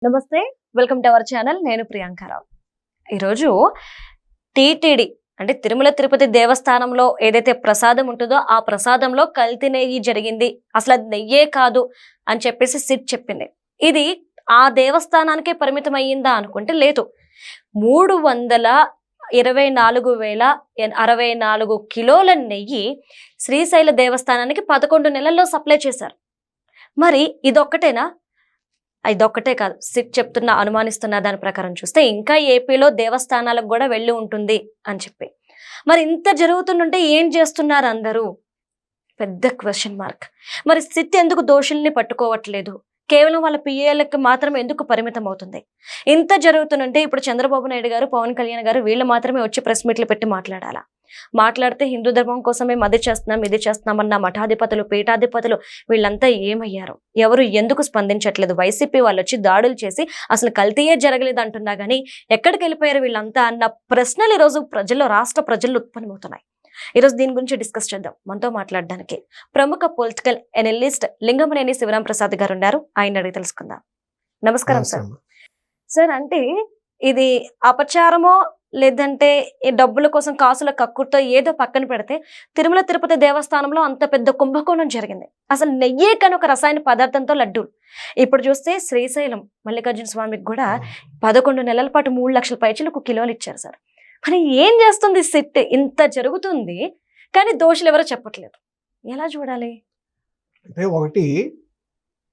నమస్తే, welcome to our channel. నేను ప్రియాంకారావు. ఈరోజు టీటీడీ అంటే తిరుమల తిరుపతి దేవస్థానంలో ఏదైతే ప్రసాదం ఉంటుందో ఆ ప్రసాదంలో కల్తీ నెయ్యి జరిగింది, అసలు అది నెయ్యే కాదు అని చెప్పేసి సిట్ చెప్పింది. ఇది ఆ దేవస్థానానికే పరిమితం అయ్యిందా అనుకుంటే లేదు. 324,064 కిలోల నెయ్యి శ్రీశైల దేవస్థానానికి 11 నెలల్లో సప్లై చేశారు. మరి ఇదొక్కటే కాదు, సిట్ చెప్తున్న అనుమానిస్తున్న దాని ప్రకారం చూస్తే ఇంకా ఏపీలో దేవస్థానాలకు కూడా వెళ్ళి ఉంటుంది అని చెప్పి. మరి ఇంత జరుగుతుంటే ఏం చేస్తున్నారు అందరూ? పెద్ద క్వశ్చన్ మార్క్. మరి సిట్ ఎందుకు దోషుల్ని పట్టుకోవట్లేదు? కేవలం వాళ్ళ పిఏలకు మాత్రమే ఎందుకు పరిమితం అవుతుంది? ఇంత జరుగుతుంటే ఇప్పుడు చంద్రబాబు నాయుడు గారు, పవన్ కళ్యాణ్ గారు వీళ్ళు మాత్రమే వచ్చి ప్రెస్ మీట్లు పెట్టి మాట్లాడాలా? మాట్లాడితే హిందూ ధర్మం కోసమే అది చేస్తున్నాం ఇది చేస్తున్నామన్న మఠాధిపతులు, పీఠాధిపతులు వీళ్ళంతా ఏమయ్యారు? ఎవరు ఎందుకు స్పందించట్లేదు? వైసీపీ వాళ్ళు వచ్చి దాడులు చేసి అసలు కల్తీయే జరగలేదు అంటున్నా గానీ ఎక్కడికి వెళ్ళిపోయారు వీళ్ళంతా అన్న ప్రశ్నలు ఈరోజు రాష్ట్ర ప్రజల్లో ఉత్పన్నమవుతున్నాయి. ఈరోజు దీని గురించి డిస్కస్ చేద్దాం. మనతో మాట్లాడడానికి ప్రముఖ పొలిటికల్ ఎనలిస్ట్ లింగమనేని శివరాం ప్రసాద్ గారు ఉన్నారు. ఆయన అడిగి తెలుసుకుందాం. నమస్కారం సార్. సార్, అంటే ఇది అపచారమో లేదంటే ఈ డబ్బుల కోసం కాసుల కక్కుర్తో ఏదో పక్కన పెడితే తిరుమల తిరుపతి దేవస్థానంలో అంత పెద్ద కుంభకోణం జరిగింది. అసలు నెయ్యే కానీ ఒక రసాయన పదార్థంతో లడ్డూలు. ఇప్పుడు చూస్తే శ్రీశైలం మల్లికార్జున స్వామికి కూడా 11 నెలల పాటు 3 లక్షల పైచలకు కిలోలు ఇచ్చారు సార్. మరి ఏం చేస్తుంది సిట్? ఇంత జరుగుతుంది కానీ దోషులు ఎవరో చెప్పట్లేదు. ఎలా చూడాలి? అంటే ఒకటి,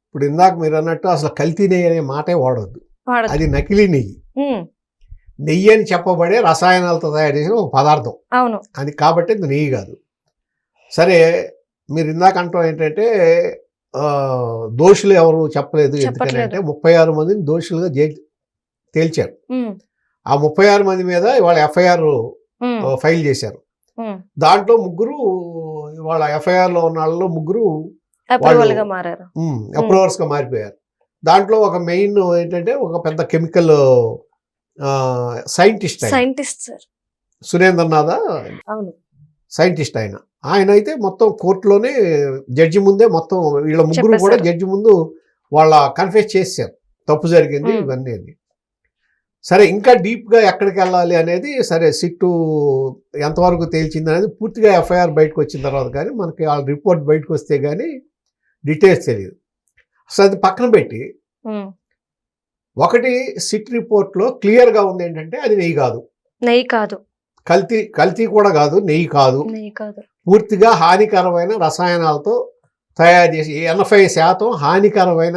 ఇప్పుడు ఇందాక మీరు అన్నట్టు అసలు కల్తీ నెయ్యి అనే మాటే వాడొద్దు. అది నకిలీ నెయ్యి. నెయ్యి అని చెప్పబడే రసాయనాలతో తయారు చేసిన ఒక పదార్థం. అవును. అది కాబట్టి అది నెయ్యి కాదు. సరే, మీరు ఇందాక అంటాం ఏంటంటే దోషులు ఎవరు చెప్పలేదు. ఎందుకంటే 36 మందిని దోషులుగా తేల్చారు. ఆ 36 మంది మీద ఇవాళ ఎఫ్ఐఆర్ ఫైల్ చేశారు. దాంట్లో ముగ్గురు, వాళ్ళ ఎఫ్ఐఆర్ లో ఉన్న వాళ్ళలో ముగ్గురు అప్రూవర్స్ గా మారిపోయారు. దాంట్లో ఒక మెయిన్ ఏంటంటే ఒక పెద్ద కెమికల్ సైంటిస్ట్ సురేంద్రనాథ్ సైంటిస్ట్. ఆయన అయితే మొత్తం కోర్టులోనే జడ్జి ముందే మొత్తం వీళ్ళ ముగ్గురు కూడా జడ్జి ముందు వాళ్ళ కన్ఫెస్ చేశారు తప్పు జరిగింది ఇవన్నీ. సరే, ఇంకా డీప్గా ఎక్కడికి వెళ్ళాలి అనేది సరే సిట్టు ఎంతవరకు తేల్చింది అనేది పూర్తిగా ఎఫ్ఐఆర్ బయటకు వచ్చిన తర్వాత కానీ మనకి ఆ రిపోర్ట్ బయటకు వస్తే కానీ డీటెయిల్స్ తెలియదు. అసలు అది పక్కన పెట్టి ఒకటి సిట్ రిపోర్ట్లో క్లియర్గా ఉంది ఏంటంటే అది నెయ్యి కాదు, కల్తీ కూడా కాదు, నెయ్యి కాదు. పూర్తిగా హానికరమైన రసాయనాలతో తయారు చేసి 80% హానికరమైన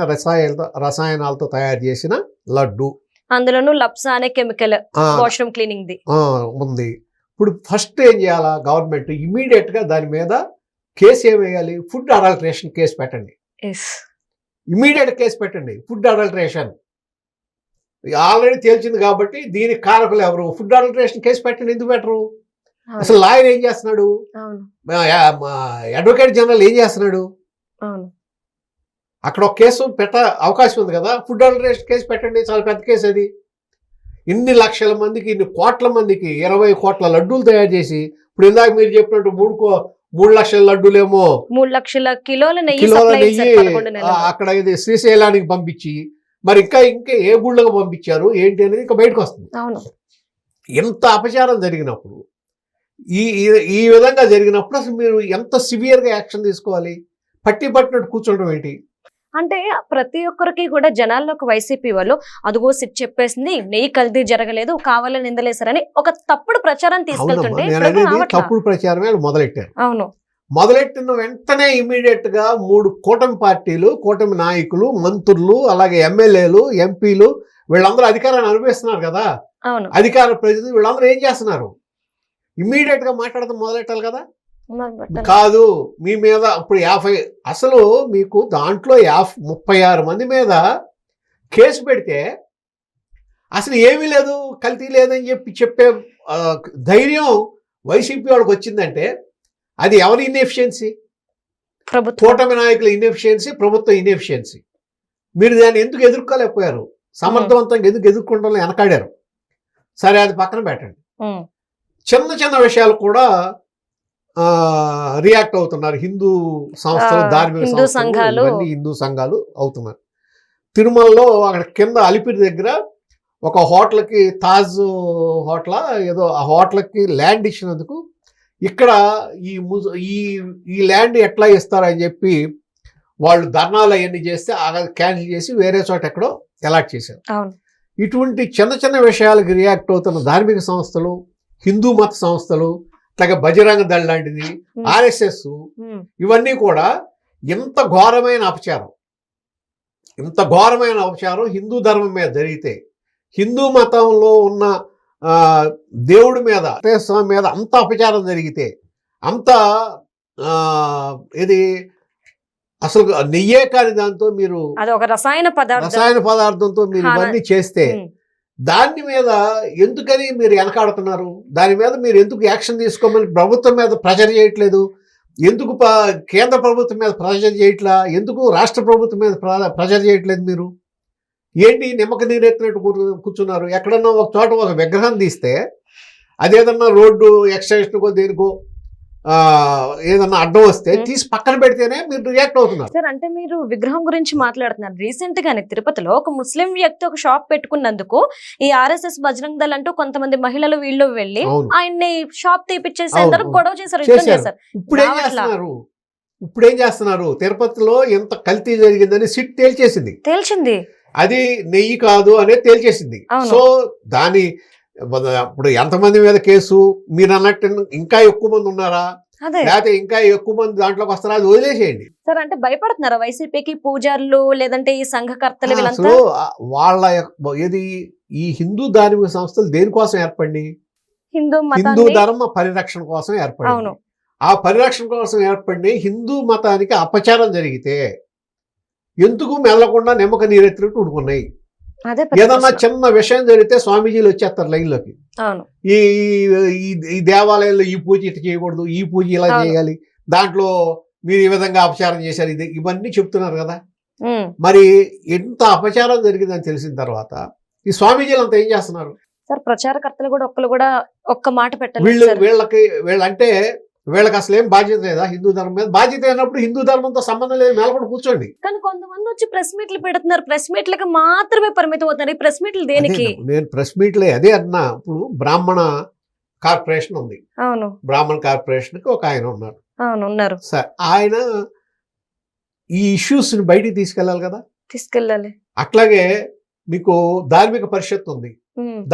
రసాయనాలతో తయారు చేసిన లడ్డు. అందులోనూ లప్సా అనే కెమికల్ వాష్రూమ్ క్లీనింగ్ ది ఉంది. ఇప్పుడు ఫస్ట్ ఏం చేయాలా గవర్నమెంట్? ఇమీడియట్ గా దాని మీద కేసు ఏమేయాలి? ఫుడ్ అడల్టరేషన్ కేసు పెట్టండి. ఇమీడియట్ కేసు పెట్టండి. ఫుడ్ అడల్టరేషన్ ఆల్రెడీ తేల్చింది కాబట్టి దీనికి కారకులు ఎవరు? ఫుడ్ అడల్టరేషన్ కేసు పెట్టండి. ఎందుకు పెట్టరు? అసలు లాయర్ ఏం చేస్తున్నాడు? అడ్వకేట్ జనరల్ ఏం చేస్తున్నాడు? అక్కడ ఒక కేసు అవకాశం ఉంది కదా. ఫుడ్ అడల్టరేషన్ కేసు పెట్టండి. చాలా పెద్ద కేసు అది. ఇన్ని లక్షల మందికి, ఇన్ని కోట్ల మందికి 20 కోట్ల లడ్డూలు తయారు చేసి, ఇప్పుడు ఇందాక మీరు చెప్పినట్టు 3 లక్షల లడ్డూలేమో 3 లక్షల కిలోల నెయ్యి అక్కడ ఇది శ్రీశైలానికి పంపించి మరి ఇంకా ఏ గుళ్ళకు పంపించారు ఏంటి అనేది ఇంకా బయటకు వస్తుంది. ఎంత అపచారం జరిగినప్పుడు, ఈ విధంగా జరిగినప్పుడు అసలు మీరు ఎంత సివియర్గా యాక్షన్ తీసుకోవాలి? పట్టినట్టు కూర్చోవడం ఏంటి? అంటే ప్రతి ఒక్కరికి కూడా జనాల్లోకి వైసీపీ వాళ్ళు అదుగో సిట్ చెప్పేసింది, నెయ్యి కల్తీ జరగలేదు, కావాలని నిందలేశారని ఒక తప్పుడు ప్రచారం తీసుకెళ్తుంటే తప్పుడు ప్రచారమే మొదలెట్టారు. అవును. మొదలెట్టిన వెంటనే ఇమీడియట్ గా 3 కూటమి పార్టీలు, కూటమి నాయకులు, మంత్రులు, అలాగే ఎమ్మెల్యేలు, ఎంపీలు వీళ్ళందరూ అధికారాన్ని అనుభవిస్తున్నారు కదా. అవును. అధికార ప్రతినిధులు వీళ్ళందరూ ఏం చేస్తున్నారు? ఇమీడియట్ గా మాట్లాడడం మొదలెట్టాలి కదా. కాదు, మీ మీద ఇప్పుడు 50 అసలు మీకు దాంట్లో 36 మంది మీద కేసు పెడితే అసలు ఏమీ లేదు, కల్తీ లేదని చెప్పే ధైర్యం వైసీపీ వాళ్ళకి వచ్చిందంటే అది ఎవరి ఇన్ఎఫిషియన్సీ? కూటమి నాయకుల ఇన్ఎఫిషియన్సీ, ప్రభుత్వ ఇన్ఎఫిషియన్సీ. మీరు దాన్ని ఎందుకు ఎదుర్కోలేకపోయారు? సమర్థవంతంగా ఎందుకు ఎదుర్కొనడంలో వెనకాడారు? సరే, అది పక్కన పెట్టండి. చిన్న విషయాలు కూడా రియాక్ట్ అవుతున్నారు హిందూ సంస్థలు, ధార్మిక సంస్థలు, హిందూ సంఘాలు అవుతున్నారు. తిరుమలలో అక్కడ కింద అలిపిరి దగ్గర ఒక హోటల్కి తాజ్ హోటల్ ఏదో ఆ హోటల్కి ల్యాండ్ ఇచ్చినందుకు ఇక్కడ ఈ ఈ ల్యాండ్ ఎట్లా ఇస్తారని చెప్పి వాళ్ళు ధర్నాలు అవన్నీ చేస్తే క్యాన్సిల్ చేసి వేరే చోట ఎక్కడో అలాట్ చేశారు. ఇటువంటి చిన్న చిన్న విషయాలకు రియాక్ట్ అవుతున్న ధార్మిక సంస్థలు, హిందూ మత సంస్థలు, అట్లాగే బజరంగ దళ లాంటిది, RSS, ఇవన్నీ కూడా ఇంత ఘోరమైన అపచారం హిందూ ధర్మం మీద జరిగితే, హిందూ మతంలో ఉన్న దేవుడి మీద, స్వామి మీద అంత అపచారం జరిగితే, అంత ఇది అసలు నెయ్యే కాని దాంతో మీరు రసాయన పదార్థంతో మీరు ఇవన్నీ చేస్తే దాని మీద ఎందుకని మీరు వెనకాడుతున్నారు? దాని మీద మీరు ఎందుకు యాక్షన్ తీసుకోమని ప్రభుత్వం మీద ప్రెషర్ చేయట్లేదు? ఎందుకు కేంద్ర ప్రభుత్వం మీద ప్రెషర్ చేయట్లా? ఎందుకు రాష్ట్ర ప్రభుత్వం మీద ప్రెషర్ చేయట్లేదు? మీరు ఏంటి నిమ్మక నీరెత్తినట్టు కూర్చున్నారు? ఎక్కడన్నా ఒక చోట ఒక విగ్రహం తీస్తే అదేదన్నా రోడ్డు ఎక్స్టెన్షన్కో దేనికో ఏదన్నా అడ్డం వస్తే తీసి పక్కన పెడితేనే మీరు రియాక్ట్ అవుతున్నారు. సార్, అంటే మీరు విగ్రహం గురించి మాట్లాడుతున్నారు. రీసెంట్ గానే తిరుపతిలో ఒక ముస్లిం వ్యక్తి ఒక షాప్ పెట్టుకున్నందుకు ఈ RSS బజరంగ్ దళ్ అంటూ కొంతమంది మహిళలు వీళ్ళు వెళ్ళి ఆయన్ని షాప్ తీపిచ్చేసేందుకు గొడవ చేశారు. ఇప్పుడు ఏం చేస్తున్నారు? తిరుపతిలో ఎంత కల్తీ జరిగిందని సిట్ తేల్చింది. అది నెయ్యి కాదు అనేది తేల్చేసింది. సో దాని ఇప్పుడు ఎంతమంది మీద కేసు? మీరు అన్నట్టు ఇంకా ఎక్కువ మంది ఉన్నారా, లేకపోతే ఇంకా ఎక్కువ మంది దాంట్లోకి వస్తారా? అది వదిలేసేయండి సార్. అంటే భయపడుతున్నారా వైసీపీకి పూజారులు లేదంటే ఈ సంఘకర్తలు? అసలు వాళ్ళ ఏది ఈ హిందూ ధార్మిక సంస్థలు దేనికోసం ఏర్పడి? హిందూ ధర్మ పరిరక్షణ కోసం ఏర్పడి. ఆ పరిరక్షణ కోసం ఏర్పడి హిందూ మతానికి అపచారం జరిగితే ఎందుకు మెల్లకుండా నిమ్మక నీరెత్తినట్టు ఉడుకున్నాయి? ఏదన్నా చిన్న విషయం జరిగితే స్వామీజీలు వచ్చేస్తారు లైన్లోకి. ఈ దేవాలయంలో ఈ పూజ ఇట్లా చేయకూడదు, ఈ పూజ ఇలా చేయాలి, దాంట్లో మీరు ఈ విధంగా అపచారం చేశారు, ఇవన్నీ చెప్తున్నారు కదా. మరి ఎంత అపచారం జరిగిందని తెలిసిన తర్వాత ఈ స్వామీజీలు అంతా ఏం చేస్తున్నారు? సార్, ప్రచారకర్తలు కూడా ఒక్క మాట పెట్టాలి. వీళ్ళంటే వీళ్ళకి అసలు ఏం బాధ్యత లేదా? హిందూ ధర్మం మీద బాధ్యత అయినప్పుడు హిందూ ధర్మంతో సంబంధం లేదు, మేలకుండా కూర్చోండి. కానీ కొంతమంది వచ్చి ప్రెస్ మీట్లు పెడుతున్నారు, ప్రెస్ మీట్లకి మాత్రమే పరిమితం అవుతున్నారు. ఈ ప్రెస్ మీట్లు దేనికి? నేను ప్రెస్ మీట్లే అదే అన్నా. ఇప్పుడు బ్రాహ్మణ కార్పొరేషన్ ఉంది. బ్రాహ్మణ కార్పొరేషన్ కి ఒక ఆయన ఉన్నారు. సార్, ఆయన ఈ ఇష్యూస్ ని బయటికి తీసుకెళ్ళాలి. అట్లాగే మీకు ధార్మిక పరిషత్ ఉంది.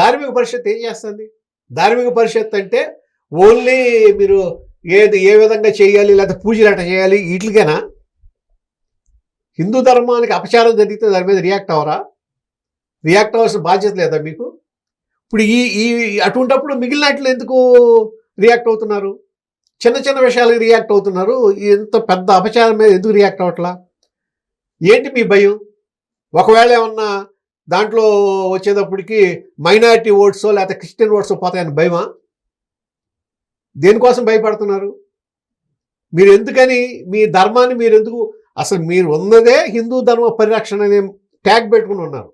ధార్మిక పరిషత్ ఏం చేస్తుంది? ధార్మిక పరిషత్ అంటే ఓన్లీ మీరు ఏ విధంగా చేయాలి, లేకపోతే పూజలు ఎట్లా చేయాలి, వీటికేనా? హిందూ ధర్మానికి అపచారం జరిగితే దాని మీద రియాక్ట్ అవ్వాల్సిన బాధ్యత లేదా మీకు? ఇప్పుడు ఈ అటువంటిప్పుడు మిగిలినట్లు ఎందుకు రియాక్ట్ అవుతున్నారు? చిన్న చిన్న విషయాలకు రియాక్ట్ అవుతున్నారు. ఇంత పెద్ద అపచారం మీద ఎందుకు రియాక్ట్ అవ్వట్లా? ఏంటి మీ భయం? ఒకవేళ ఏమన్నా దాంట్లో వచ్చేటప్పటికి మైనారిటీ ఓట్సో లేకపోతే క్రిస్టియన్ ఓట్సో పోతాయని భయమా? దేనికోసం భయపడుతున్నారు? మీరు ఎందుకని మీ ధర్మాన్ని మీరు ఎందుకు అసలు మీరు ఉన్నదే హిందూ ధర్మ పరిరక్షణ అనే ట్యాగ్ పెట్టుకుని ఉన్నారు.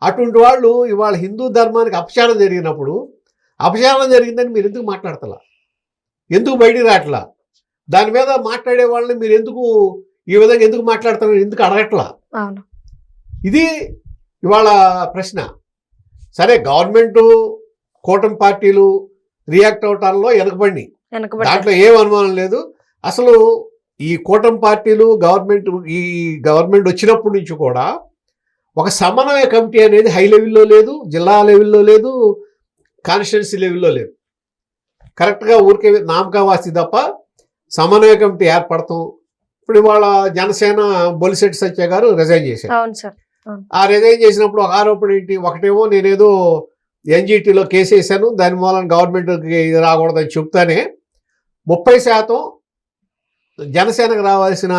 అటువంటి వాళ్ళు ఇవాళ హిందూ ధర్మానికి అపచారం జరిగినప్పుడు అపచారం జరిగిందని మీరు ఎందుకు మాట్లాడతలా? ఎందుకు బయటికి రావట్లా? దాని మీద మాట్లాడే వాళ్ళని మీరు ఎందుకు ఈ విధంగా ఎందుకు మాట్లాడుతున్నారు? ఎందుకు అడగట్లా? ఇది ఇవాళ ప్రశ్న. సరే, గవర్నమెంట్ కూటమి పార్టీలు రియాక్ట్ అవటాల్లో వెనకబడి, దాంట్లో ఏం అనుమానం లేదు. అసలు ఈ కూటమి పార్టీలు గవర్నమెంట్ వచ్చినప్పటి నుంచి కూడా ఒక సమన్వయ కమిటీ అనేది హై లెవెల్లో లేదు, జిల్లా లెవెల్లో లేదు, కాన్స్టిట్యున్సీ లెవెల్లో లేదు. కరెక్ట్గా ఊరికే నామకావాసి తప్ప సమన్వయ కమిటీ ఏర్పడతాం. ఇప్పుడు ఇవాళ జనసేన బొలిశెట్టి సత్య గారు రిజైన్ చేశారు. ఆ రిజైన్ చేసినప్పుడు ఒక ఆరోపణ ఏంటి? ఒకటేమో నేనేదో NGTలో కేసు వేసాను, దాని మూలన గవర్నమెంట్కి ఇది రాకూడదని చెప్తానే 30% జనసేనకు రావాల్సిన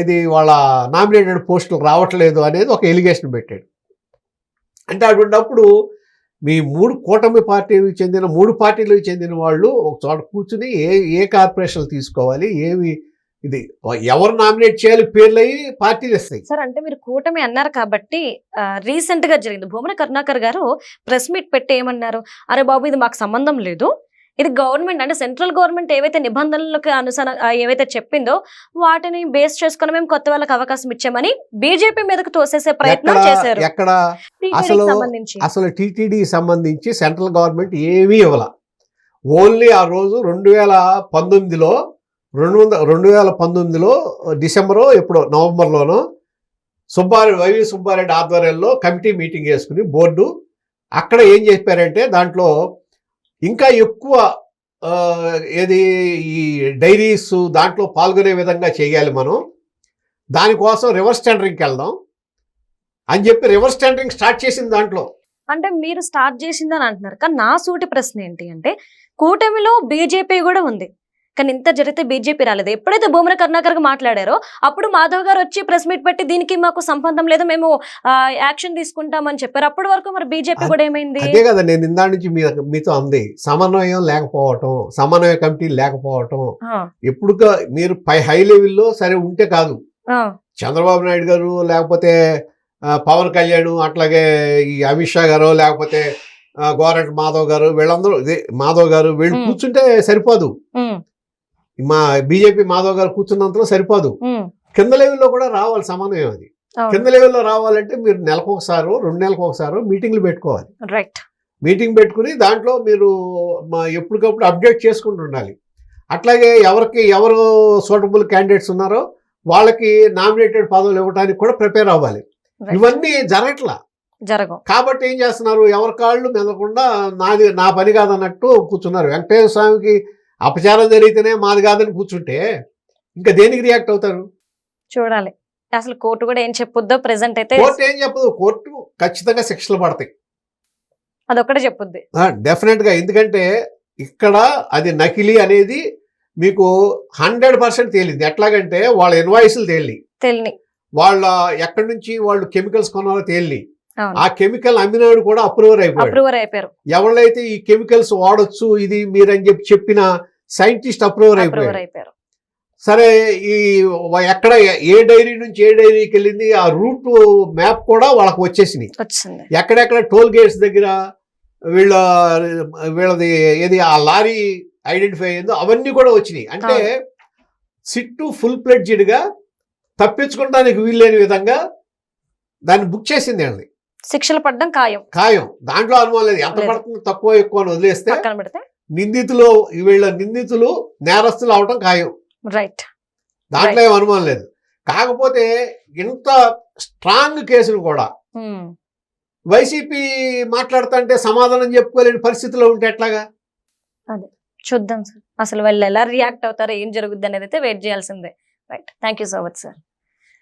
ఇది వాళ్ళ నామినేటెడ్ పోస్టులు రావట్లేదు అనేది ఒక ఎలిగేషన్ పెట్టాడు. అంటే అటువంటిప్పుడు మీ కూటమి పార్టీలకు చెందిన 3 పార్టీలకు చెందిన వాళ్ళు ఒక చోట కూర్చుని ఏ కార్పొరేషన్లు తీసుకోవాలి, ఏమి ఇది ఎవరు నామినేట్ చేయాలి, పేర్లు అయ్యి పార్టీలు ఇస్తాయి. సార్, అంటే మీరు కూటమి అన్నారు కాబట్టి రీసెంట్ గా జరిగింది. భూమన కరుణాకర్ గారు ప్రెస్ మీట్ పెట్టి ఏమన్నారు? అరే బాబు, ఇది మాకు సంబంధం లేదు, ఇది గవర్నమెంట్ అంటే సెంట్రల్ గవర్నమెంట్ ఏవైతే నిబంధనలకు ఏవైతే చెప్పిందో వాటిని బేస్ చేసుకుని మేము కొత్త వాళ్ళకి అవకాశం ఇచ్చామని బీజేపీ మీదకు తోసేసే ప్రయత్నం చేశారు. ఎక్కడ అసలు టీటీడీ సంబంధించి సెంట్రల్ గవర్నమెంట్ ఏమీ ఇవ్వాల. ఓన్లీ ఆ రోజు 2019లో డిసెంబరో ఎప్పుడో నవంబర్లోనో వైవి సుబ్బారెడ్డి ఆధ్వర్యంలో కమిటీ మీటింగ్ వేసుకుని బోర్డు అక్కడ ఏం చెప్పారంటే దాంట్లో ఇంకా ఎక్కువ ఏది ఈ డైరీస్ దాంట్లో పాల్గొనే విధంగా చేయాలి, మనం దానికోసం రివర్స్ టెండరింగ్కి వెళ్దాం అని చెప్పి రివర్స్ టెండరింగ్ స్టార్ట్ చేసింది. దాంట్లో అంటే మీరు స్టార్ట్ చేసిందని అంటున్నారు, కానీ నా సూటి ప్రశ్న ఏంటి అంటే కూటమిలో బీజేపీ కూడా ఉంది, కానీ ఇంత జరిగితే బీజేపీ రాలేదు. ఎప్పుడైతే భూమన కరుణాకర్ మాట్లాడారో అప్పుడు మాధవ్ గారు వచ్చి ప్రెస్ మీట్ పెట్టి దీనికి మాకు సంబంధం లేదు, మేము యాక్షన్ తీసుకుంటామని చెప్పారు. అప్పటి వరకు మరి బీజేపీ కూడా ఏమైంది? అదే కదా నేను ఇందా నుంచి మీతో అంది, సమన్వయం లేకపోవటం, సమన్వయ కమిటీ లేకపోవటం. ఎప్పుడు మీరు హై లెవెల్లో సరే ఉంటే కాదు, చంద్రబాబు నాయుడు గారు లేకపోతే పవన్ కళ్యాణ్ అట్లాగే ఈ అమిత్ షా గారు లేకపోతే గోరంట మాధవ్ గారు వీళ్ళందరూ మాధవ్ గారు వీళ్ళు కూర్చుంటే సరిపోదు. మా బీజేపీ మాధవ్ గారు కూర్చున్నంతలో సరిపోదు, కింద లెవెల్లో కూడా రావాలి సమన్వయం. అది కింద లెవెల్లో రావాలంటే మీరు నెలకు ఒకసారో 2 నెలలకు ఒకసారో మీటింగ్లు పెట్టుకోవాలి. మీటింగ్ పెట్టుకుని దాంట్లో మీరు ఎప్పటికప్పుడు అప్డేట్ చేసుకుంటూ ఉండాలి. అట్లాగే ఎవరు సూటబుల్ క్యాండిడేట్స్ ఉన్నారో వాళ్ళకి నామినేటెడ్ పదవులు ఇవ్వడానికి కూడా ప్రిపేర్ అవ్వాలి. ఇవన్నీ జరగవు కాబట్టి ఏం చేస్తున్నారు, ఎవరి కాళ్ళు మెదకుండా నా పని కాదన్నట్టు కూర్చున్నారు. వెంకటేశ్వర స్వామికి అపచారం జరిగితేనే మాది కాదని కూర్చుంటే ఇంకా దేనికి రియాక్ట్ అవుతారు? చూడాలి అసలు కోర్టు కూడా ఏం చెప్పుద్దో. ప్రెసెంట్ అయితే కోర్టు ఏం చెప్పదు, కోర్టు ఖచ్చితంగా శిక్షలు పడతాయి, అదొక్కటే చెప్పుద్ది డెఫినెట్ గా. ఎందుకంటే ఇక్కడ అది నకిలీ అనేది మీకు 100% తేలింది. ఎట్లాగంటే వాళ్ళ ఇన్వాయిస్లు తేలి, వాళ్ళ ఎక్కడి నుంచి వాళ్ళు కెమికల్స్ కొన్నారో తేలి, ఆ కెమికల్ అమ్మినాడు కూడా అప్రూవర్ అయిపోయారు. ఎవరైతే ఈ కెమికల్స్ వాడొచ్చు ఇది మీరని చెప్పిన సైంటిస్ట్ అప్రూవర్ అయిపోయారు. సరే ఈ ఎక్కడ ఏ డైరీ నుంచి ఏ డైరీకి వెళ్ళింది ఆ రూట్ మ్యాప్ కూడా వాళ్ళకి వచ్చేసింది. ఎక్కడెక్కడ టోల్ గేట్స్ దగ్గర వీళ్ళది ఏది ఆ లారీ ఐడెంటిఫై అయ్యిందో అవన్నీ కూడా వచ్చినాయి. అంటే సిట్టు ఫుల్ ప్లెడ్జ్డ్ గా తప్పించుకోవడానికి వీల్లేని విధంగా దాన్ని బుక్ చేసింది అండి. శిక్షలు పడడం ఖాయం, దాంట్లో అనుమానం లేదు. ఎంత పడుతుంది తక్కువ ఎక్కువ అని వదిలేస్తే నిందితులు నేరస్తులు అవడం ఖాయం, దాంట్లో ఏం అనుమానం లేదు. కాకపోతే ఇంత స్ట్రాంగ్ కేసులు కూడా వైసీపీ మాట్లాడుతుంటే సమాధానం చెప్పుకోలేని పరిస్థితిలో ఉంటే ఎట్లాగా? చూద్దాం సార్, అసలు వాళ్ళు ఎలా రియాక్ట్ అవుతారో ఏం జరుగుద్ది అనేది అయితే వెయిట్ చేయాల్సిందే. Right, thank you so much sir.